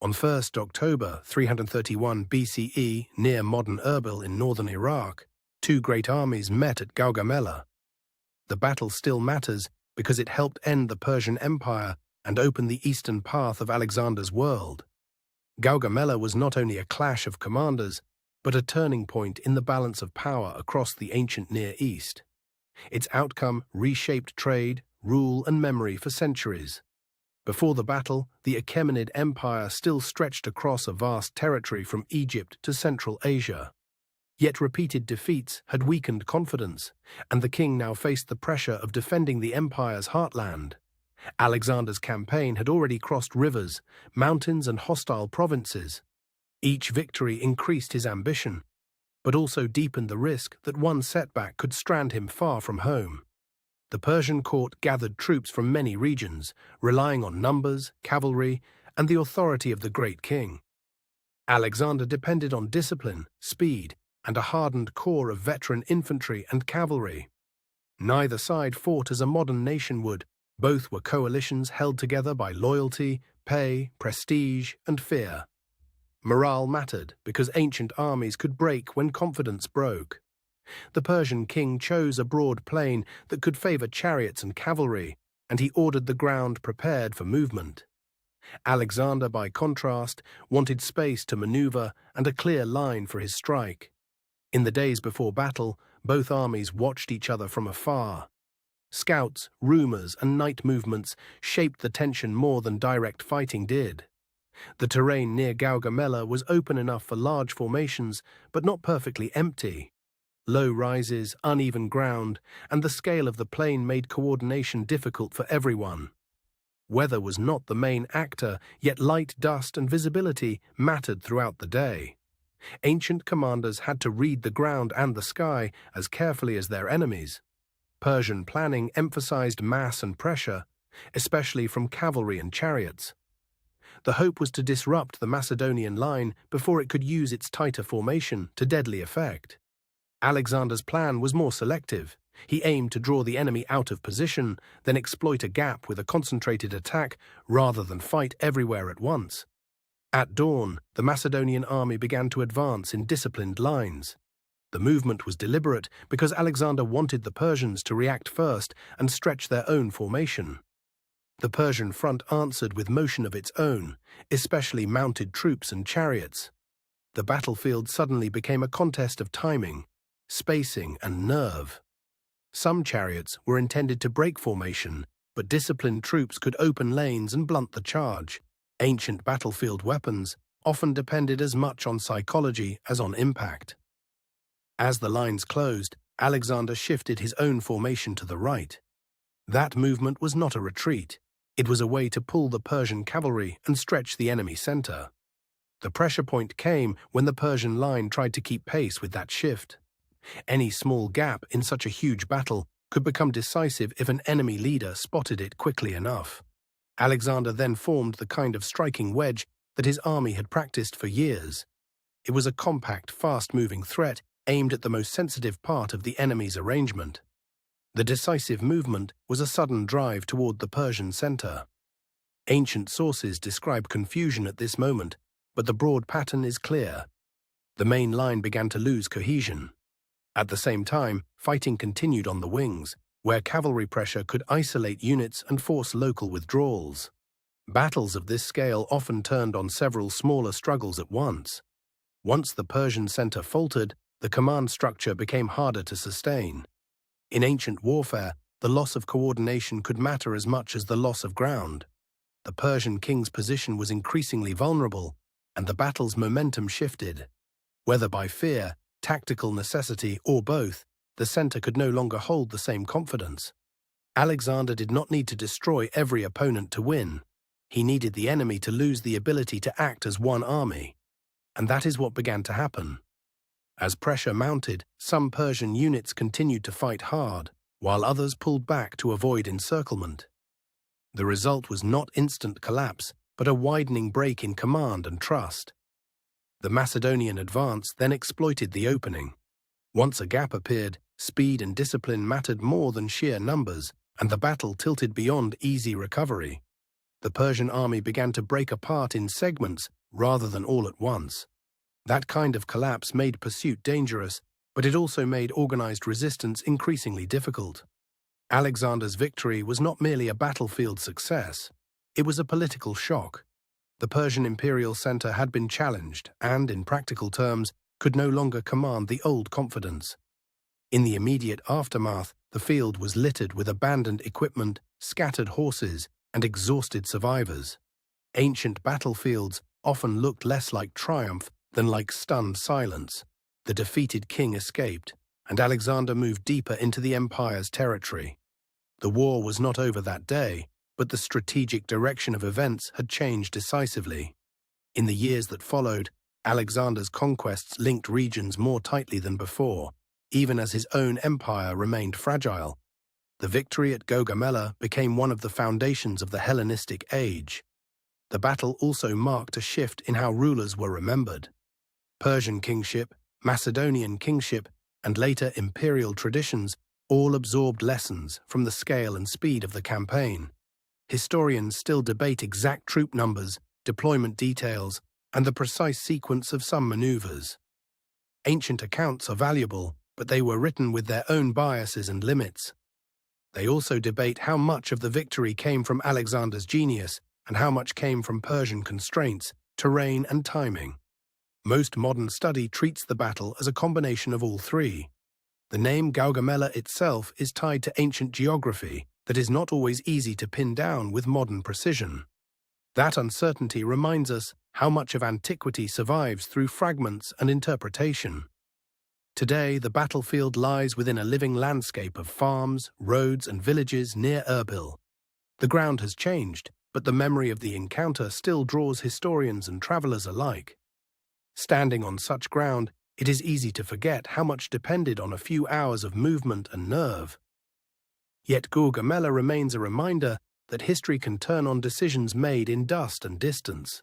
On 1st October 331 BCE, near modern Erbil in northern Iraq, two great armies met at Gaugamela. The battle still matters because it helped end the Persian Empire and open the eastern path of Alexander's world. Gaugamela was not only a clash of commanders, but a turning point in the balance of power across the ancient Near East. Its outcome reshaped trade, rule, and memory for centuries. Before the battle, the Achaemenid Empire still stretched across a vast territory from Egypt to Central Asia. Yet repeated defeats had weakened confidence, and the king now faced the pressure of defending the empire's heartland. Alexander's campaign had already crossed rivers, mountains, and hostile provinces. Each victory increased his ambition, but also deepened the risk that one setback could strand him far from home. The Persian court gathered troops from many regions, relying on numbers, cavalry, and the authority of the great king. Alexander depended on discipline, speed, and a hardened core of veteran infantry and cavalry. Neither side fought as a modern nation would. Both were coalitions held together by loyalty, pay, prestige, and fear. Morale mattered because ancient armies could break when confidence broke. The Persian king chose a broad plain that could favor chariots and cavalry, and he ordered the ground prepared for movement. Alexander, by contrast, wanted space to maneuver and a clear line for his strike. In the days before battle, both armies watched each other from afar. Scouts, rumors, and night movements shaped the tension more than direct fighting did. The terrain near Gaugamela was open enough for large formations, but not perfectly empty. Low rises, uneven ground, and the scale of the plain made coordination difficult for everyone. Weather was not the main actor, yet light, dust, and visibility mattered throughout the day. Ancient commanders had to read the ground and the sky as carefully as their enemies. Persian planning emphasized mass and pressure, especially from cavalry and chariots. The hope was to disrupt the Macedonian line before it could use its tighter formation to deadly effect. Alexander's plan was more selective. He aimed to draw the enemy out of position, then exploit a gap with a concentrated attack rather than fight everywhere at once. At dawn, the Macedonian army began to advance in disciplined lines. The movement was deliberate because Alexander wanted the Persians to react first and stretch their own formation. The Persian front answered with motion of its own, especially mounted troops and chariots. The battlefield suddenly became a contest of timing, spacing, and nerve. Some chariots were intended to break formation, but disciplined troops could open lanes and blunt the charge. Ancient battlefield weapons often depended as much on psychology as on impact. As the lines closed, Alexander shifted his own formation to the right. That movement was not a retreat. It was a way to pull the Persian cavalry and stretch the enemy center. The pressure point came when the Persian line tried to keep pace with that shift. Any small gap in such a huge battle could become decisive if an enemy leader spotted it quickly enough. Alexander then formed the kind of striking wedge that his army had practiced for years. It was a compact, fast-moving threat aimed at the most sensitive part of the enemy's arrangement. The decisive movement was a sudden drive toward the Persian center. Ancient sources describe confusion at this moment, but the broad pattern is clear. The main line began to lose cohesion. At the same time, fighting continued on the wings, where cavalry pressure could isolate units and force local withdrawals. Battles of this scale often turned on several smaller struggles at once. Once the Persian center faltered, the command structure became harder to sustain. In ancient warfare, the loss of coordination could matter as much as the loss of ground. The Persian king's position was increasingly vulnerable, and the battle's momentum shifted. Whether by fear, tactical necessity, or both, the center could no longer hold the same confidence. Alexander did not need to destroy every opponent to win. He needed the enemy to lose the ability to act as one army. And that is what began to happen. As pressure mounted, some Persian units continued to fight hard, while others pulled back to avoid encirclement. The result was not instant collapse, but a widening break in command and trust. The Macedonian advance then exploited the opening. Once a gap appeared, speed and discipline mattered more than sheer numbers, and the battle tilted beyond easy recovery. The Persian army began to break apart in segments rather than all at once. That kind of collapse made pursuit dangerous, but it also made organized resistance increasingly difficult. Alexander's victory was not merely a battlefield success. It was a political shock. The Persian imperial center had been challenged and, in practical terms, could no longer command the old confidence. In the immediate aftermath, the field was littered with abandoned equipment, scattered horses, and exhausted survivors. Ancient battlefields often looked less like triumph than like stunned silence. The defeated king escaped, and Alexander moved deeper into the empire's territory. The war was not over that day, but the strategic direction of events had changed decisively. In the years that followed, Alexander's conquests linked regions more tightly than before, even as his own empire remained fragile. The victory at Gaugamela became one of the foundations of the Hellenistic age. The battle also marked a shift in how rulers were remembered. Persian kingship, Macedonian kingship, and later imperial traditions all absorbed lessons from the scale and speed of the campaign. Historians still debate exact troop numbers, deployment details, and the precise sequence of some maneuvers. Ancient accounts are valuable, but they were written with their own biases and limits. They also debate how much of the victory came from Alexander's genius and how much came from Persian constraints, terrain, and timing. Most modern study treats the battle as a combination of all three. The name Gaugamela itself is tied to ancient geography that is not always easy to pin down with modern precision. That uncertainty reminds us how much of antiquity survives through fragments and interpretation. Today, the battlefield lies within a living landscape of farms, roads, and villages near Erbil. The ground has changed, but the memory of the encounter still draws historians and travelers alike. Standing on such ground, it is easy to forget how much depended on a few hours of movement and nerve. Yet Gaugamela remains a reminder that history can turn on decisions made in dust and distance.